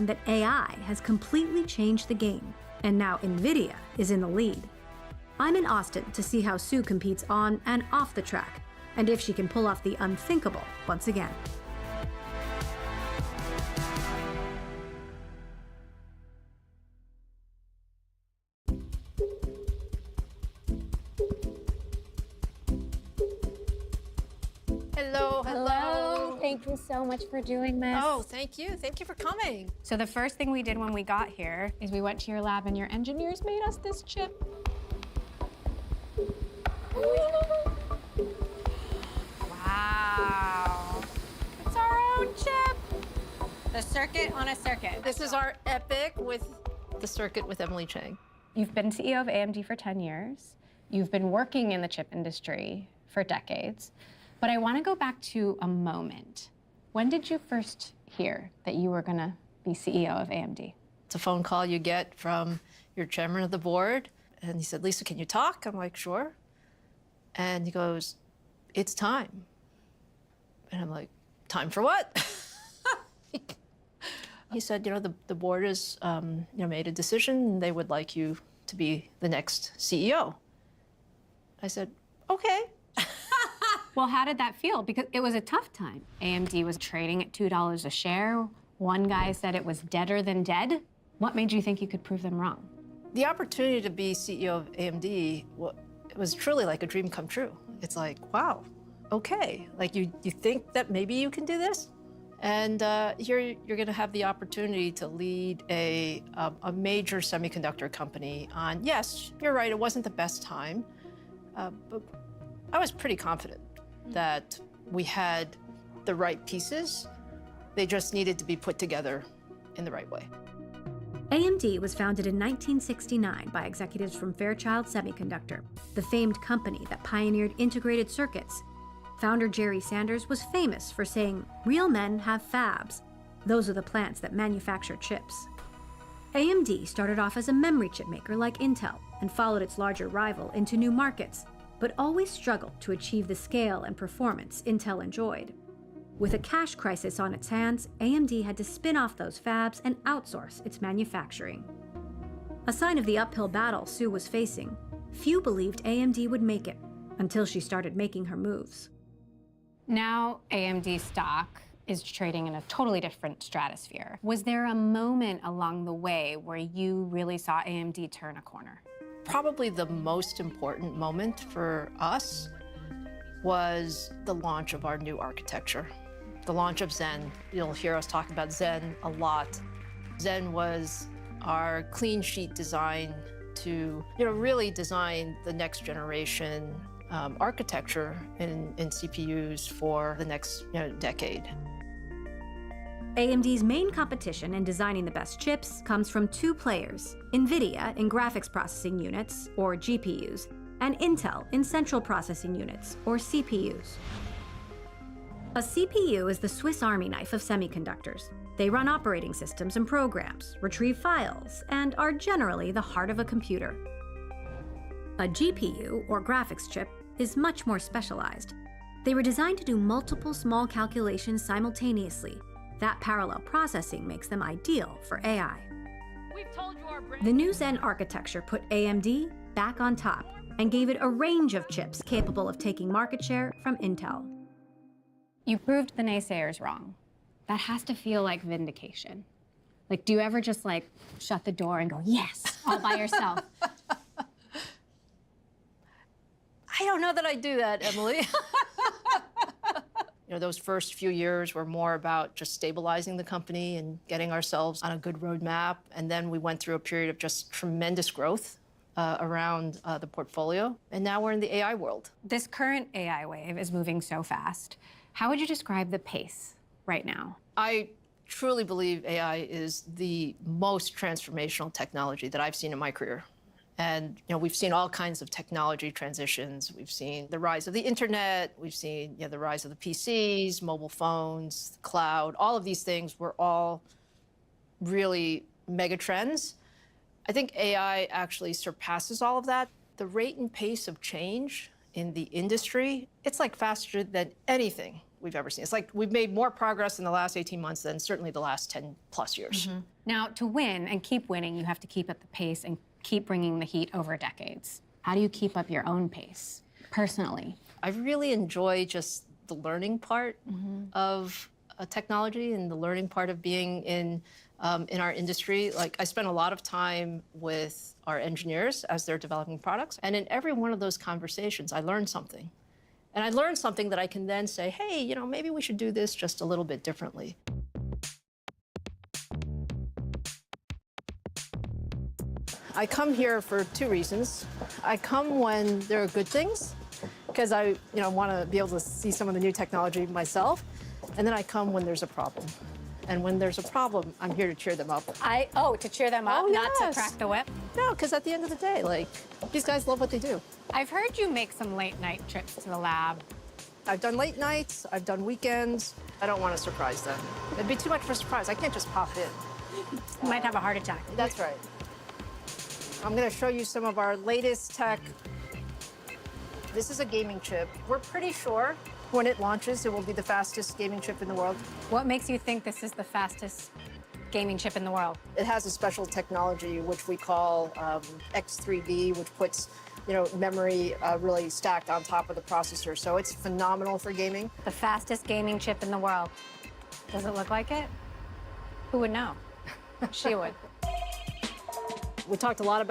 that AI has completely changed the game, and now NVIDIA is in the lead. I'm in Austin to see how Sue competes on and off the track, and if she can pull off the unthinkable once again. Hello, hello. Thank you so much for doing this. Oh, thank you. Thank you for coming. So the first thing we did when we got here is we went to your lab and your engineers made us this chip. Wow. It's our own chip. The circuit on a circuit. This is our epic with the circuit with Emily Chang. You've been CEO of AMD for 10 years. You've been working in the chip industry for decades. But I want to go back to a moment. When did you first hear that you were going to be CEO of AMD? It's a phone call you get from your chairman of the board. And he said, Lisa, can you talk? I'm like, sure. And he goes, it's time. And I'm like, time for what? He said, the board has made a decision and they would like you to be the next CEO. I said, okay. Well, how did that feel? Because it was a tough time. AMD was trading at $2 a share. One guy said it was deader than dead. What made you think you could prove them wrong? The opportunity to be CEO of AMD, it was truly like a dream come true. It's like, wow, okay. Like you think that maybe you can do this? And here you're gonna have the opportunity to lead a major semiconductor company on, yes, you're right, it wasn't the best time, but I was pretty confident that we had the right pieces. They just needed to be put together in the right way. AMD was founded in 1969 by executives from Fairchild Semiconductor, the famed company that pioneered integrated circuits. Founder Jerry Sanders was famous for saying, "Real men have fabs. Those are the plants that manufacture chips." AMD started off as a memory chip maker like Intel and followed its larger rival into new markets, but always struggled to achieve the scale and performance Intel enjoyed. With a cash crisis on its hands, AMD had to spin off those fabs and outsource its manufacturing. A sign of the uphill battle Sue was facing, few believed AMD would make it until she started making her moves. Now AMD stock is trading in a totally different stratosphere. Was there a moment along the way where you really saw AMD turn a corner? Probably the most important moment for us was the launch of our new architecture, the launch of Zen. You'll hear us talk about Zen a lot. Zen was our clean sheet design to really design the next generation architecture in CPUs for the next decade. AMD's main competition in designing the best chips comes from two players, NVIDIA in graphics processing units, or GPUs, and Intel in central processing units, or CPUs. A CPU is the Swiss Army knife of semiconductors. They run operating systems and programs, retrieve files, and are generally the heart of a computer. A GPU, or graphics chip, is much more specialized. They were designed to do multiple small calculations simultaneously. That parallel processing makes them ideal for AI. The new Zen architecture put AMD back on top and gave it a range of chips capable of taking market share from Intel. You proved the naysayers wrong. That has to feel like vindication. Like, do you ever just shut the door and go, yes, all by yourself? I don't know that I do that, Emily. Those first few years were more about just stabilizing the company and getting ourselves on a good roadmap. And then we went through a period of just tremendous growth around the portfolio. And now we're in the AI world. This current AI wave is moving so fast. How would you describe the pace right now? I truly believe AI is the most transformational technology that I've seen in my career. And we've seen all kinds of technology transitions. We've seen the rise of the internet. We've seen the rise of the PCs, mobile phones, the cloud. All of these things were all really mega trends. I think AI actually surpasses all of that. The rate and pace of change in the industry, it's faster than anything we've ever seen. It's like we've made more progress in the last 18 months than certainly the last 10 plus years. Mm-hmm. Now, to win and keep winning, you have to keep at the pace and keep bringing the heat over decades. How do you keep up your own pace, personally? I really enjoy just the learning part of technology and the learning part of being in our industry. Like, I spend a lot of time with our engineers as they're developing products. And in every one of those conversations, I learn something. And I learn something that I can then say, hey, you know, maybe we should do this just a little bit differently. I come here for two reasons. I come when there are good things, because I want to be able to see some of the new technology myself. And then I come when there's a problem. And when there's a problem, I'm here to cheer them up. To cheer them up, not to crack the whip? No, because at the end of the day, like, these guys love what they do. I've heard you make some late night trips to the lab. I've done late nights, I've done weekends. I don't want to surprise them. It'd be too much of a surprise. I can't just pop in. You might have a heart attack. That's right. I'm going to show you some of our latest tech. This is a gaming chip. We're pretty sure when it launches, it will be the fastest gaming chip in the world. What makes you think this is the fastest gaming chip in the world? It has a special technology, which we call X3D, which puts memory really stacked on top of the processor. So it's phenomenal for gaming. The fastest gaming chip in the world. Does it look like it? Who would know? She would. We talked a lot about